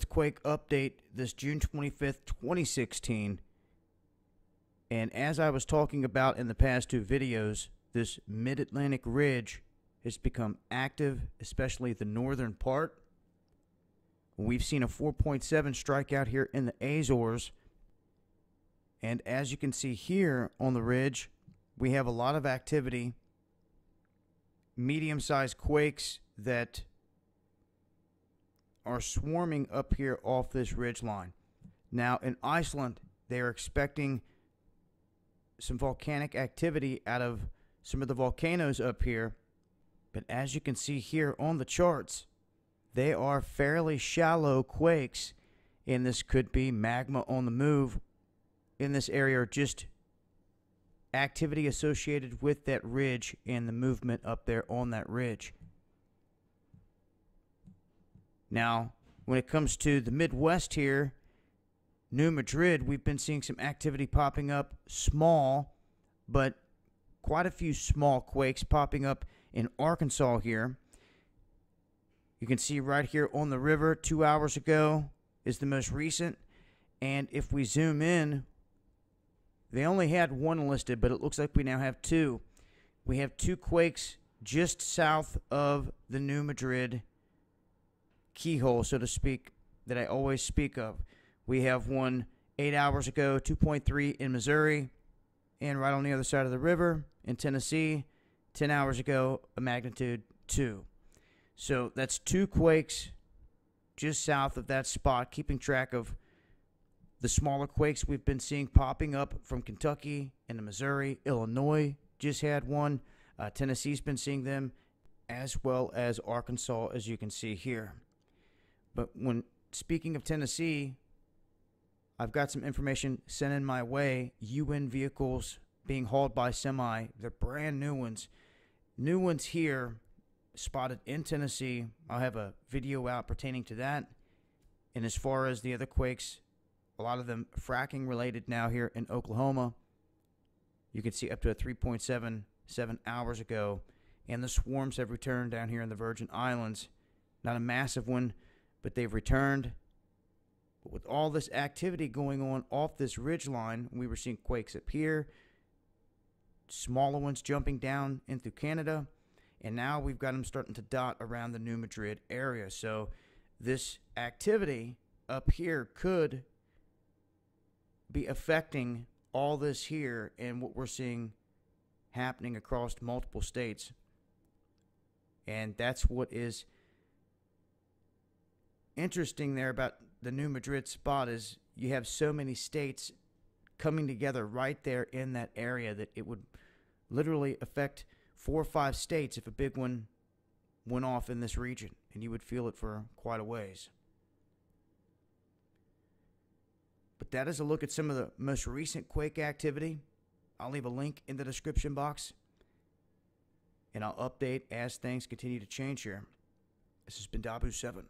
earthquake update this June 25th, 2016. And as I was talking about in the past two videos, this mid-Atlantic ridge has become active, especially the northern part. We've seen a 4.7 strike out here in the Azores. And as you can see here on the ridge, we have a lot of activity, medium-sized quakes that are swarming up here off this ridge line. Now in Iceland, they are expecting some volcanic activity out of some of the volcanoes up here. But as you can see here on the charts, they are fairly shallow quakes, and this could be magma on the move in this area, or just activity associated with that ridge and the movement up there on that ridge. Now, when it comes to the Midwest here, New Madrid, we've been seeing some activity popping up, small, but quite a few small quakes popping up in Arkansas here. You can see right here on the river, 2 hours ago is the most recent. And if we zoom in, they only had one listed, but it looks like we now have two. We have two quakes just south of the New Madrid keyhole, so to speak, that I always speak of. We have one 8 hours ago, 2.3 in Missouri, and right on the other side of the river in Tennessee, 10 hours ago, a magnitude 2. So that's two quakes just south of that spot, keeping track of the smaller quakes we've been seeing popping up from Kentucky into Missouri. Illinois just had one. Tennessee's been seeing them, as well as Arkansas, as you can see here. But when speaking of Tennessee, I've got some information sent in my way. UN vehicles being hauled by semi. They're brand new ones. New ones here spotted in Tennessee. I'll have a video out pertaining to that. And as far as the other quakes, a lot of them fracking related now here in Oklahoma. You can see up to a 3.7 hours ago. And the swarms have returned down here in the Virgin Islands. Not a massive one, but they've returned. But with all this activity going on off this ridge line, we were seeing quakes up here, smaller ones jumping down into Canada, and now we've got them starting to dot around the New Madrid area. So this activity up here could be affecting all this here and what we're seeing happening across multiple states. And that's what is interesting there about the New Madrid spot, is you have so many states coming together right there in that area that it would literally affect 4 or 5 states if a big one went off in this region, and you would feel it for quite a ways. But that is a look at some of the most recent quake activity. I'll leave a link in the description box, and I'll update as things continue to change here. This has been Dabu7.